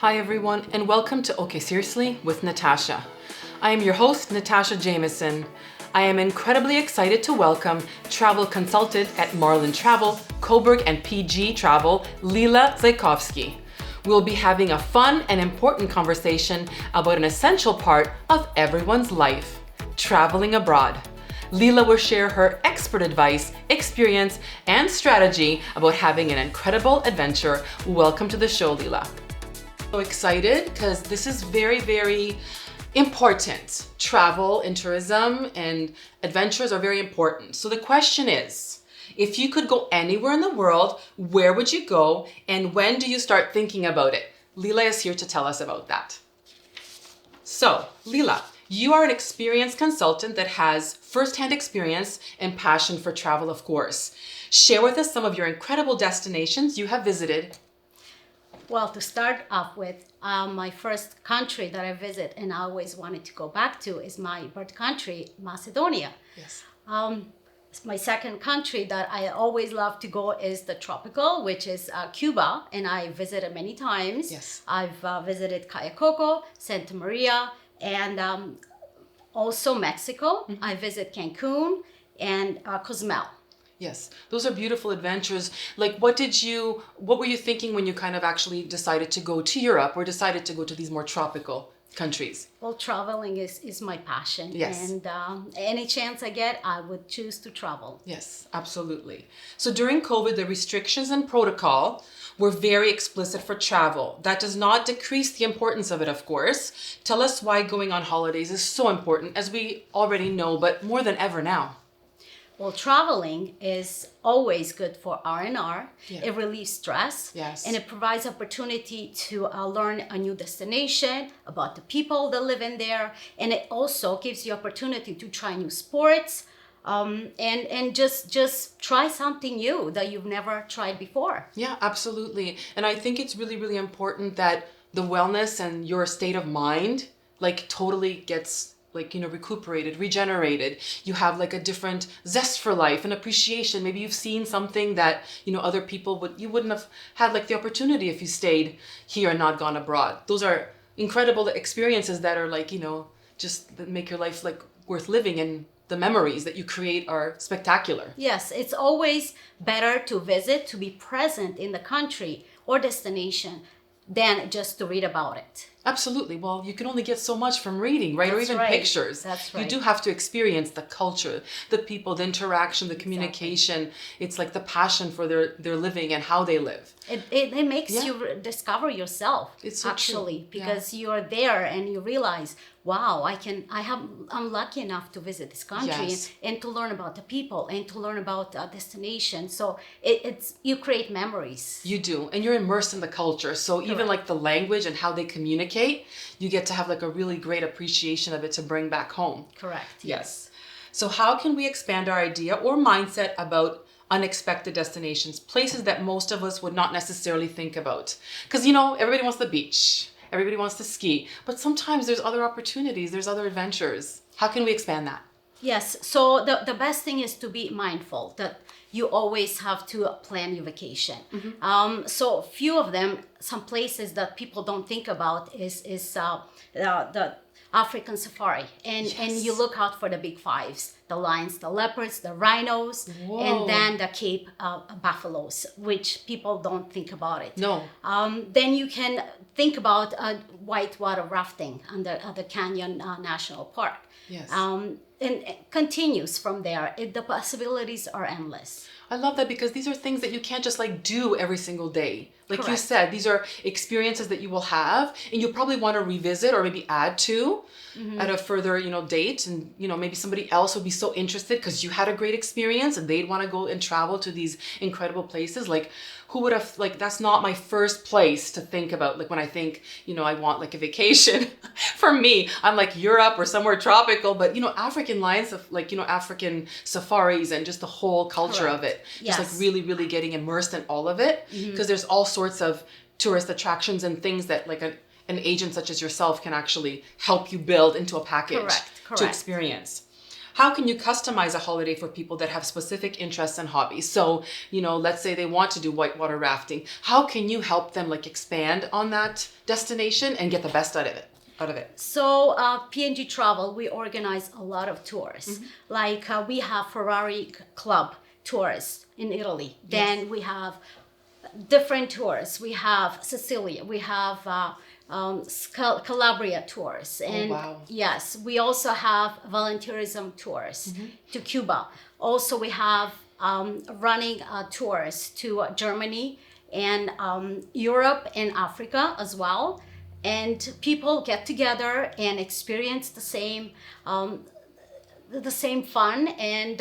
Hi everyone, and welcome to Okay Seriously with Natasha. I am your host, Natasha Jamieson. I am incredibly excited to welcome travel consultant at Marlin Travel, Cobourg and P&G Travel, Lila Zajakovski. We'll be having a fun and important conversation about an essential part of everyone's life, traveling abroad. Lila will share her expert advice, experience, and strategy about having an incredible adventure. Welcome to the show, Lila. So excited because this is very, very important. Travel and tourism and adventures are very important. So the question is, if you could go anywhere in the world, where would you go and when do you start thinking about it? Lila is here to tell us about that. So, Lila, you are an experienced consultant that has firsthand experience and passion for travel, of course. Share with us some of your incredible destinations you have visited. Well, to start off with, my first country that I visit and I always wanted to go back to is my birth country, Macedonia. Yes. My second country that I always love to go is the tropical, which is Cuba, and I visited many times. Yes. I've visited Cayo, Santa Maria, and also Mexico. Mm-hmm. I visit Cancun and Cozumel. Yes, those are beautiful adventures. Like, what were you thinking when you kind of actually decided to go to Europe or decided to go to these more tropical countries? Well, traveling is my passion. Yes. And any chance I get, I would choose to travel. Yes, absolutely. So during COVID, the restrictions and protocol were very explicit for travel. That does not decrease the importance of it, of course. Tell us why going on holidays is so important, as we already know, but more than ever now. Well, traveling is always good for R&R. Yeah. It relieves stress. Yes. And it provides opportunity to learn a new destination, about the people that live in there. And it also gives you opportunity to try new sports and just try something new that you've never tried before. Yeah, absolutely. And I think it's really, really important that the wellness and your state of mind totally gets recuperated, regenerated. You have a different zest for life and appreciation. Maybe you've seen something that, other people you wouldn't have had the opportunity if you stayed here and not gone abroad. Those are incredible experiences that are just that make your life worth living, and the memories that you create are spectacular. Yes, it's always better to visit, to be present in the country or destination than just to read about it. Absolutely. Well, you can only get so much from reading, right? Or even pictures. That's right. You do have to experience the culture, the people, the interaction, the communication. Exactly. It's the passion for their living and how they live. It makes you discover yourself. It's so actually true. Because you're there and you realize, wow, I'm lucky enough to visit this country. Yes. and to learn about the people and to learn about destination. So it's you create memories. You do, and you're immersed in the culture. So even the language and how they communicate, you get to have a really great appreciation of it to bring back home. Correct. Yes. So how can we expand our idea or mindset about unexpected destinations, places that most of us would not necessarily think about? Because everybody wants the beach, everybody wants to ski, but sometimes there's other opportunities, there's other adventures. How can we expand that? Yes, so the best thing is to be mindful that you always have to plan your vacation. Mm-hmm. So few of them, some places that people don't think about is the African safari. And you look out for the big fives, the lions, the leopards, the rhinos, Whoa. And then the Cape buffaloes, which people don't think about it. No. Then you can think about whitewater rafting under the Canyon National Park. Yes. And it continues from there. The possibilities are endless. I love that because these are things that you can't just do every single day. Correct. You said, these are experiences that you will have and you'll probably want to revisit or maybe add to at a further, date. And, maybe somebody else would be so interested because you had a great experience and they'd want to go and travel to these incredible places. Who would have, that's not my first place to think about. When I think, I want a vacation. For me, I'm Europe or somewhere tropical, but, African lions, African safaris and just the whole culture Correct. of it. Yes. Just really, really getting immersed in all of it. Because there's all sorts of tourist attractions and things that an agent such as yourself can actually help you build into a package Correct. to experience. how can you customize a holiday for people that have specific interests and hobbies? So, let's say they want to do whitewater rafting. How can you help them like expand on that destination and get the best out of it? So P&G Travel, we organize a lot of tours. Like we have Ferrari Club tours in Italy. Then we have different tours. We have Sicilia. We have Calabria tours. And yes, we also have volunteerism tours to Cuba. Also, we have running tours to Germany and Europe and Africa as well. And people get together and experience the same fun. And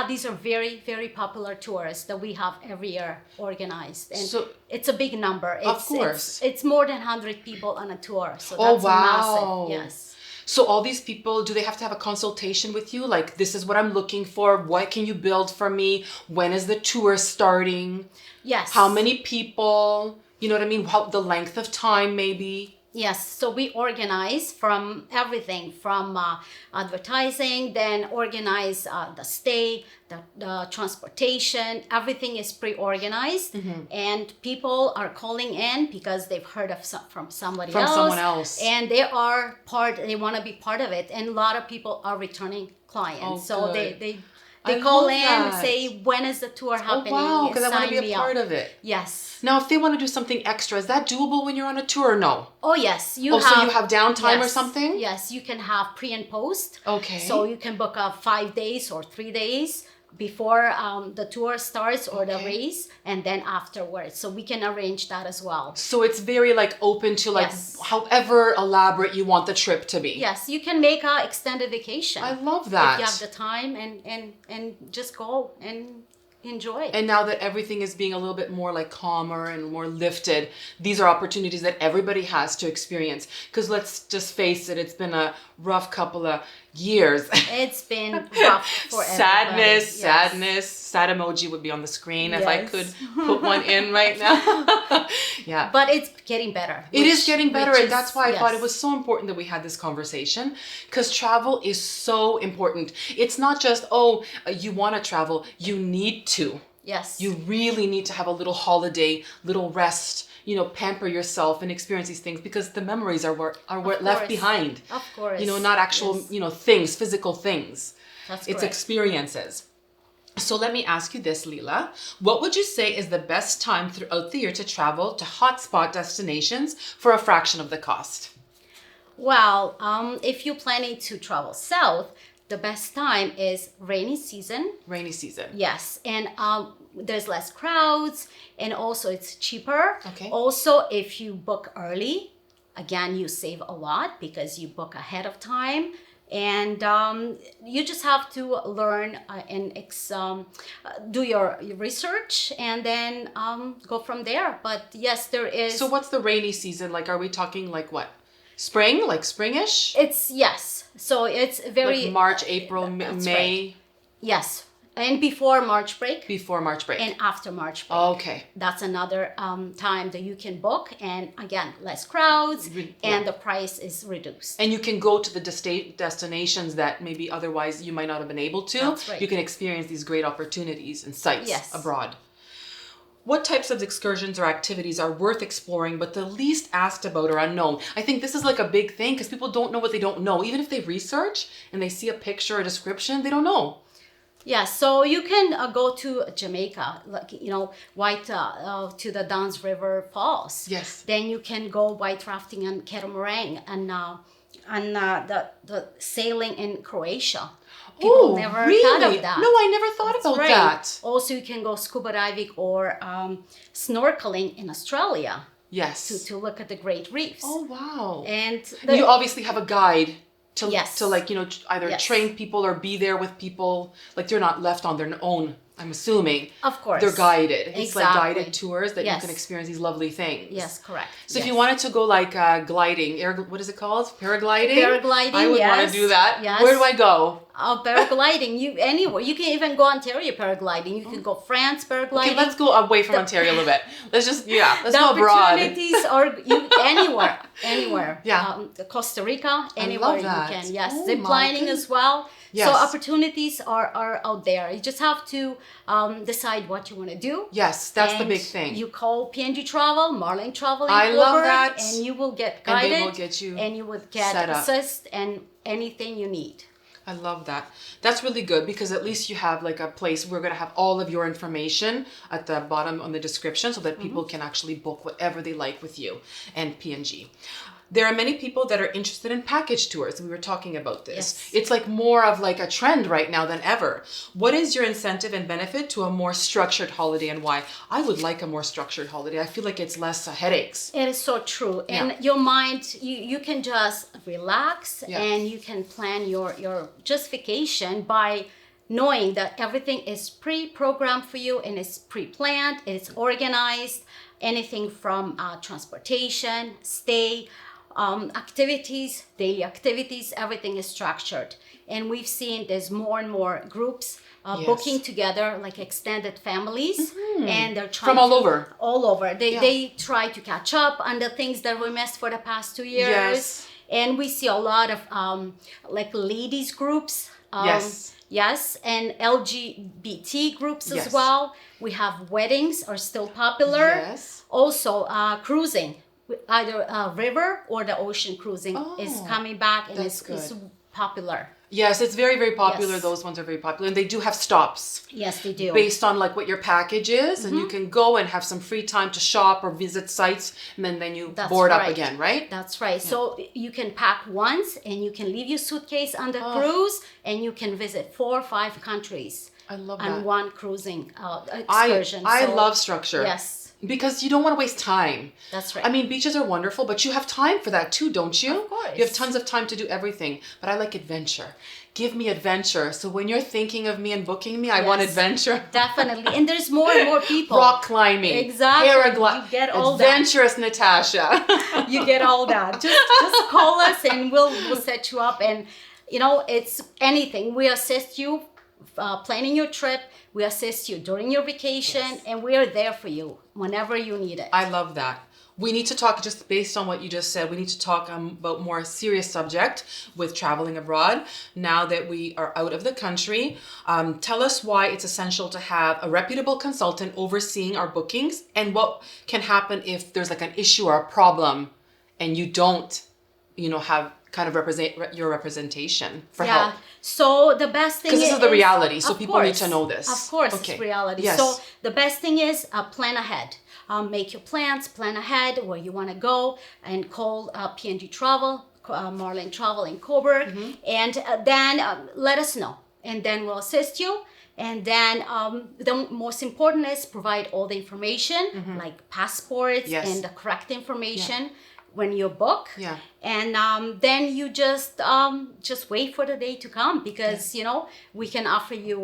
these are very, very popular tours that we have every year organized. And so it's a big number. Of course. It's more than 100 people on a tour. So that's massive. Yes. So all these people, do they have to have a consultation with you? Like, this is what I'm looking for. What can you build for me? When is the tour starting? Yes. How many people? You know what I mean? The length of time maybe? Yes, so we organize from everything from advertising, then organize the stay, the transportation, everything is pre-organized, and people are calling in because they've heard of from someone else, and they want to be part of it, and a lot of people are returning clients, so they call in and say, when is the tour happening? Oh, wow, because I want to be a part of it. Yes. Now, if they want to do something extra, is that doable when you're on a tour or no? Oh, yes. So you have downtime or something? Yes, you can have pre and post. Okay. So you can book 5 days or 3 days before the tour starts or the race, and then afterwards. So we can arrange that as well. So it's very open to however elaborate you want the trip to be. Yes, you can make an extended vacation. I love that. If you have the time and just go and enjoy. And now that everything is being a little bit more calmer and more lifted, these are opportunities that everybody has to experience. Because let's just face it, it's been a rough couple of years. It's been rough for Sadness, yes. sadness. Sad emoji would be on the screen if I could put one in right now. Yeah. But it's getting better. It is getting better, and that's why I thought it was so important that we had this conversation, because travel is so important. It's not just, you want to travel, you need to. Yes. You really need to have a little holiday, little rest, pamper yourself and experience these things, because the memories are what left behind. Of course. Not actual, things, physical things. That's It's correct. experiences. So let me ask you this, Lila. What would you say is the best time throughout the year to travel to hotspot destinations for a fraction of the cost? Well, if you're planning to travel south, the best time is rainy season. Rainy season. Yes, and there's less crowds, and also it's cheaper. Okay. Also, if you book early, again, you save a lot because you book ahead of time. And you just have to learn and do your research, and then go from there. But yes, there is. So what's the rainy season like? Are we talking what? Spring? Like springish? Yes. So it's very March, April, May. Right. Yes, and before March break. Before March break. And after March break. Okay. That's another time that you can book, and again, less crowds, and the price is reduced. And you can go to the destinations that maybe otherwise you might not have been able to. That's right. You can experience these great opportunities and sites abroad. What types of excursions or activities are worth exploring but the least asked about or unknown? I think this is a big thing, because people don't know what they don't know. Even if they research and they see a picture or description, they don't know. Yeah, so you can go to Jamaica, to the Downs River Falls. Yes. Then you can go white rafting on catamaran and the sailing in Croatia. People never thought of that. No, I never thought about that. Also, you can go scuba diving or snorkeling in Australia. Yes. To look at the Great Reefs. Oh, wow. And you obviously have a guide to either Yes. train people or be there with people. They're not left on their own, I'm assuming. Of course. They're guided. It's Exactly. guided tours that you Yes. can experience these lovely things. Yes, correct. So if you wanted to go gliding, what is it called? Paragliding? Paragliding, I would want to do that. Yes. Where do I go? Paragliding, anywhere. You can even go Ontario paragliding. You can go France paragliding. Okay, let's go away from Ontario a little bit. Let's just, let's go abroad. The opportunities are anywhere. Yeah. Costa Rica, anywhere love that. you can. Yes, Oh zip my lining goodness. as well. Yes. So opportunities are out there. You just have to decide what you want to do. Yes, that's the And big thing. You call P&G Travel, Marlin Travel in I love Cobourg, that. and you will get And guided. they will get you and you would get set up. assist and anything you need. I love that. That's really good because at least you have like a place we're going to have all of your information at the bottom on the description so that people can actually book whatever they like with you and P&G. There are many people that are interested in package tours. We were talking about this. Yes. It's like more of like a trend right now than ever. What is your incentive and benefit to a more structured holiday and why? I would like a more structured holiday. I feel like it's less headaches. It is so true. Yeah. And your mind, you can just relax Yeah. and you can plan your just vacation by knowing that everything is pre-programmed for you and it's pre-planned, it's organized, anything from transportation, stay, activities, daily activities, everything is structured. And we've seen there's more and more groups Yes. booking together, like extended families, and they're trying From all over. all over. Yeah. They try to catch up on the things that we missed for the past 2 years. Yes. And we see a lot of like ladies groups. Yes. Yes, and LGBT groups Yes. as well. We have weddings are still popular. Yes. Also, cruising, either river or the ocean cruising is Oh, coming back and that's is good. popular. Yes, it's very, very popular. Yes. Those ones are very popular. And they do have stops. Yes, they do. Based on like what your package is, and you can go and have some free time to shop or visit sites, and then you That's board up right. again, right? That's right. So you can pack once and you can leave your suitcase on the cruise and you can visit 4 or 5 countries I love on that. one cruising excursion. I So, love structure. Yes, Because you don't want to waste time. that's right. I mean, beaches are wonderful, but you have time for that too, don't you? Of course. You have tons of time to do everything. But I like adventure. Give me adventure. So when you're thinking of me and booking me, I want Yes. adventure. Definitely. And there's more and more people. Rock climbing. Exactly. Paragliding. You get all that. Adventurous Natasha. You get all that. Just call us and we'll set you up. And it's anything. We assist you planning your trip. We assist you during your vacation, Yes. and we are there for you whenever you need it. I love that. We need to talk, just based on what you just said, we need to talk about more serious subject with traveling abroad now that we are out of the country. Tell us why it's essential to have a reputable consultant overseeing our bookings and what can happen if there's like an issue or a problem and you don't, have kind of represent your representation for help. So the best thing Because this is the reality, so of people need course, to know this. Of course, Okay. it's reality. Yes. So the best thing is plan ahead. Make your plans, plan ahead where you want to go, and call P&G Travel, Marlin Travel in Cobourg, and then let us know, and then we'll assist you. And then the most important is provide all the information, like passports Yes. and the correct information when you book. Yeah. And then you just wait for the day to come because we can offer you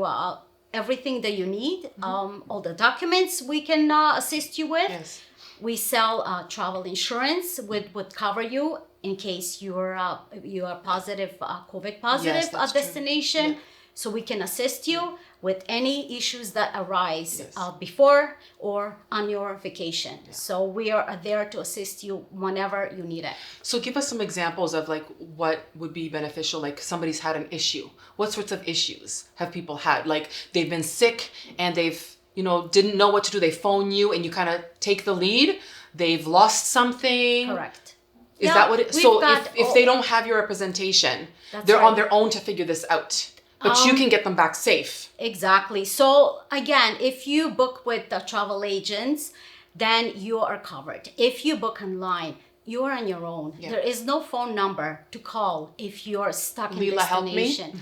everything that you need, all the documents we can assist you with. Yes. We sell travel insurance would cover you in case you are positive, COVID positive Yes, that's true. destination. Yeah. So we can assist you with any issues that arise Yes. before or on your vacation. So we are there to assist you whenever you need it. So give us some examples of like what would be beneficial, like somebody's had an issue. What sorts of issues have people had? Like they've been sick and they've, didn't know what to do. They phone you and you kind of take the lead. They've lost something. Correct. Is that what it we've so got if they don't have your representation, That's they're on right. their own to figure this out. But you can get them back safe. Exactly. So again, if you book with the travel agents, then you are covered. If you book online, you are on your own. Yeah. There is no phone number to call if you're stuck in Lila, help me. destination.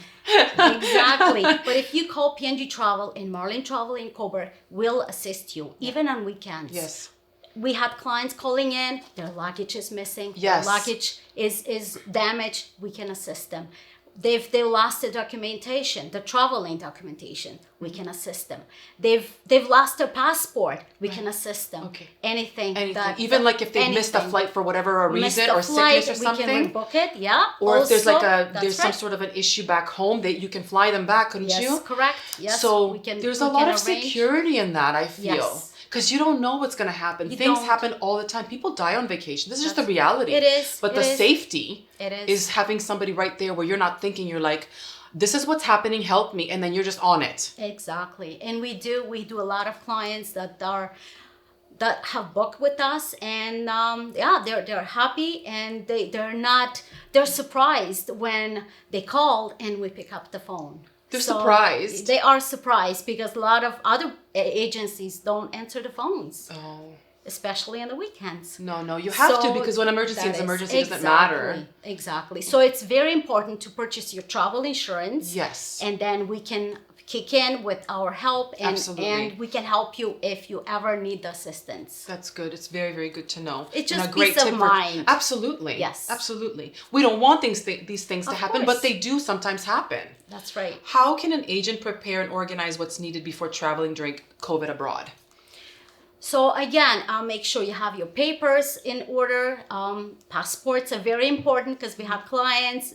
Exactly. But if you call P&G Travel and Marlin Travel in Cobourg, we'll assist you, even on weekends. Yes. We had clients calling in, their luggage is missing, Yes. their luggage is damaged, we can assist them. They lost the documentation, the traveling documentation, we can assist them. They've lost their passport, we can assist them. Okay. Anything. Even like if they missed a anything. flight for whatever Missed reason a or flight, sickness or something. we can rebook it, yeah. Or if there's Also, like that's there's some right. sort of an issue back home that you can fly them back, couldn't Yes, you? correct. Yes, So we can, there's we a lot can of arrange. security in that, I feel. Yes. Because you don't know what's going to happen. You Things don't. happen all the time. People die on vacation. This is just the That's- reality. It is. But it the is. safety It is. is having somebody right there where you're not thinking, you're like, this is what's happening, help me, and then you're just on it. Exactly. And we do a lot of clients that have booked with us, and they're happy, and they're surprised when they call and we pick up the phone. They're surprised. They are surprised because a lot of other agencies don't answer the phones. Oh. Especially on the weekends. No, you have to, because when emergency is emergency, it doesn't matter. Exactly. So it's very important to purchase your travel insurance. Yes. And then we can kick in with our help, and we can help you if you ever need assistance. That's good. It's very, very good to know. It's just peace of mind. Absolutely. Yes. Absolutely. We don't want these things to happen, but they do sometimes happen. That's right. How can an agent prepare and organize what's needed before traveling during COVID abroad? So again, make sure you have your papers in order. Passports are very important because we have clients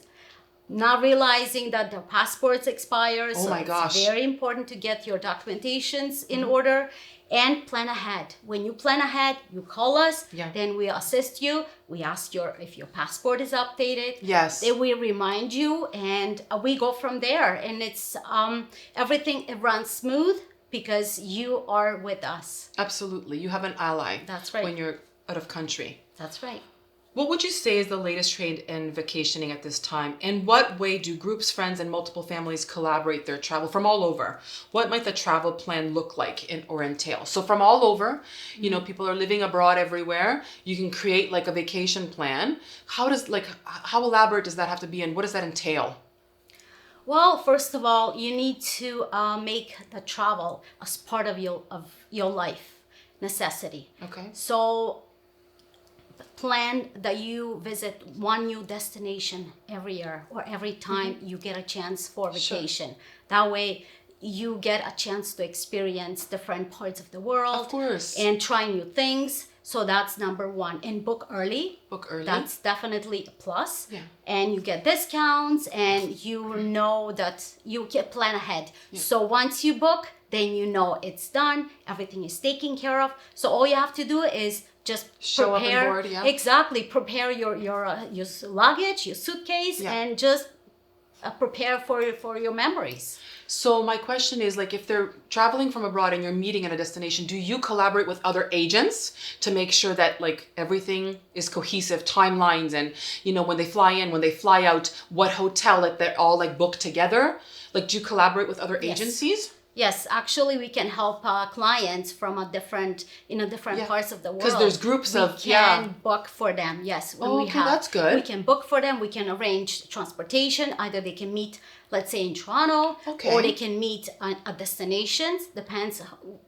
not realizing that their passports expire. Oh my gosh. It's very important to get your documentations in order and plan ahead. When you plan ahead, you call us, then we assist you. We ask if your passport is updated. Yes. Then we remind you, and we go from there. And it's everything, it runs smooth because you are with us. Absolutely. You have an ally. That's right. When you're out of country. That's right. What would you say is the latest trend in vacationing at this time? In what way do groups, friends, and multiple families collaborate their travel from all over? What might the travel plan look like or entail? So from all over, people are living abroad everywhere. You can create like a vacation plan. How elaborate does that have to be, and what does that entail? Well, first of all, you need to make the travel as part of your life necessity. Okay. So plan that you visit one new destination every year or every time you get a chance for vacation. Sure. That way you get a chance to experience different parts of the world. Of course. And try new things. So that's number one. And book early. Book early. That's definitely a plus. Yeah. And you get discounts, and you know that you can plan ahead. Yeah. So once you book, then you know it's done. Everything is taken care of. So all you have to do is just show prepare. Up on board, yeah. Exactly. Prepare your luggage, your suitcase, and just prepare for your memories. So my question is, like, if they're traveling from abroad and you're meeting at a destination, do you collaborate with other agents to make sure that like everything is cohesive, timelines, and when they fly in, when they fly out, what hotel, that they're all like booked together? Like, do you collaborate with other agencies? Yes, actually, we can help clients from different parts of the world. Because there's groups we can book for them. Yes, that's good. We can book for them. We can arrange transportation. Either they can meet, let's say, in Toronto, or they can meet at destinations. Depends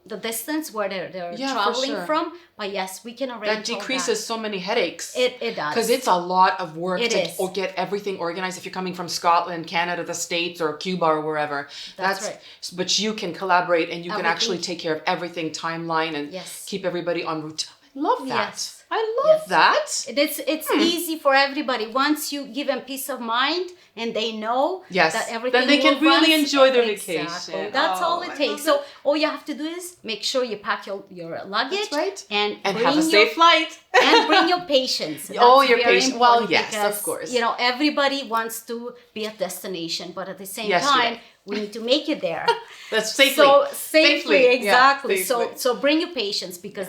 the distance where they're traveling from. But yes, we can arrange. That decreases so many headaches. It does. Because it's a lot of work to get everything organized. If you're coming from Scotland, Canada, the States, or Cuba, or wherever. That's right. But you can collaborate, and you can actually take care of everything, timeline, and keep everybody on route. I love that. Yes. I love that. It's easy for everybody. Once you give them peace of mind and they know that everything then they can really enjoy their vacation. That's all it takes. So all you have to do is make sure you pack your luggage. That's right. And have a safe flight. And bring your patience. Your patience. Well, yes, because, of course. Everybody wants to be at destination, but at the same time, we need to make it there. That's safely. So safely, exactly. Yeah, safely. So bring your patience, because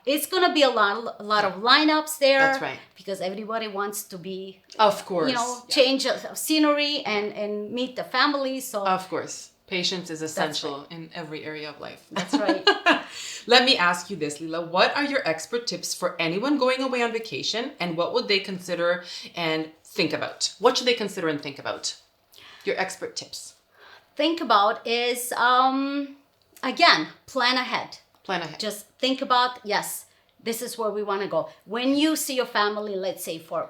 it's gonna be a lot of lineups there. That's right. Because everybody wants to be, of course, change of scenery and meet the family. So of course, patience is essential in every area of life. That's right. Let me ask you this, Lila. What are your expert tips for anyone going away on vacation, and what would they consider and think about? What should they consider and think about? Your expert tips. Think about is, again, plan ahead. Plan ahead. Just think about, this is where we want to go. When you see your family, let's say for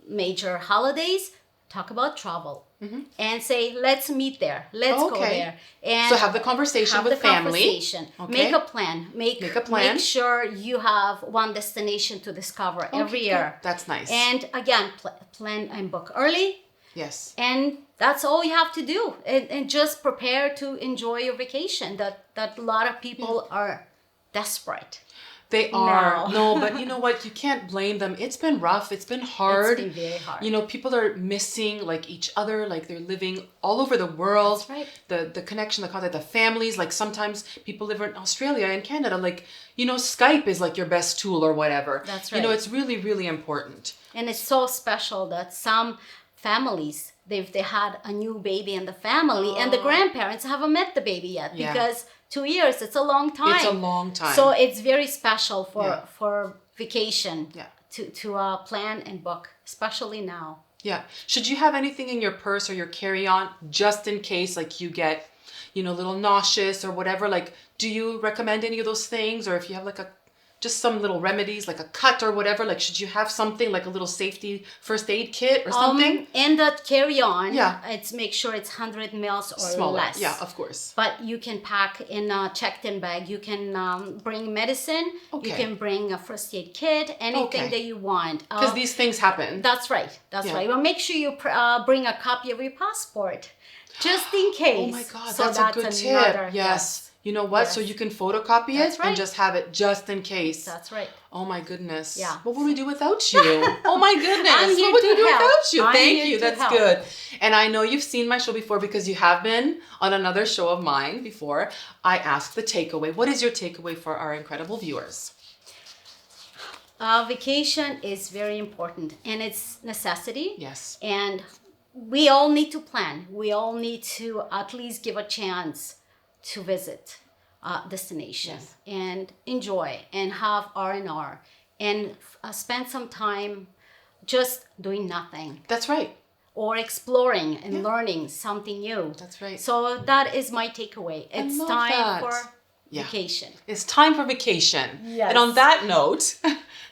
major holidays, talk about travel. Mm-hmm. And say, let's meet there. Let's go there. And so have the conversation with family. Okay. Make a plan. Make a plan. Make sure you have one destination to discover every year. That's nice. And again, plan and book early. Yes. And that's all you have to do. And just prepare to enjoy your vacation. That a lot of people are desperate. They are. No, but you know what? You can't blame them. It's been rough. It's been hard. It's been very hard. You know, people are missing like each other, like they're living all over the world. That's right. The connection, the contact, the families. Like sometimes people live in Australia and Canada. Like, you know, Skype is like your best tool or whatever. That's right. You know, it's really, really important. And it's so special that some families, they had a new baby in the family and the grandparents haven't met the baby yet because 2 years, it's a long time. It's a long time. So it's very special for vacation to plan and book, especially now. Yeah. Should you have anything in your purse or your carry-on just in case like you get, you know, a little nauseous or whatever? Like, do you recommend any of those things? Or if you have like just some little remedies, like a cut or whatever, like should you have something like a little safety first aid kit or something? And that carry-on, it's make sure it's 100 mils or smaller. less. Yeah, of course. But you can pack in a checked-in bag. You can bring medicine. Okay. You can bring a first aid kit, anything that you want. Because these things happen. That's right. That's right. Well, make sure you bring a copy of your passport, just in case. Oh my God, that's a good tip. Yes. You know what? So you can photocopy it and just have it just in case. That's right. Oh my goodness. Yeah. What would we do without you? Oh my goodness. I'm here what would we do to help. without you? I'm Thank here you. to That's help. good. And I know you've seen my show before because you have been on another show of mine before. I asked the takeaway. What is your takeaway for our incredible viewers? Vacation is very important and it's necessity. Yes. And we all need to plan. We all need to at least give a chance to visit destination and enjoy and have R&R and spend some time just doing nothing. That's right. Or exploring and learning something new. That's right. So that is my takeaway. It's time for vacation. It's time for vacation. Yes. And on that note,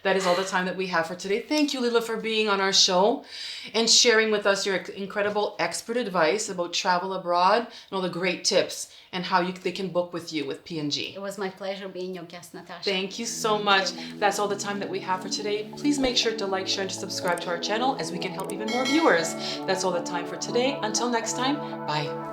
that is all the time that we have for today. Thank you, Lila, for being on our show and sharing with us your incredible expert advice about travel abroad and all the great tips and how they can book with you with P&G. It was my pleasure being your guest, Natasha. Thank you so much. That's all the time that we have for today. Please make sure to like, share, and subscribe to our channel as we can help even more viewers. That's all the time for today. Until next time, bye.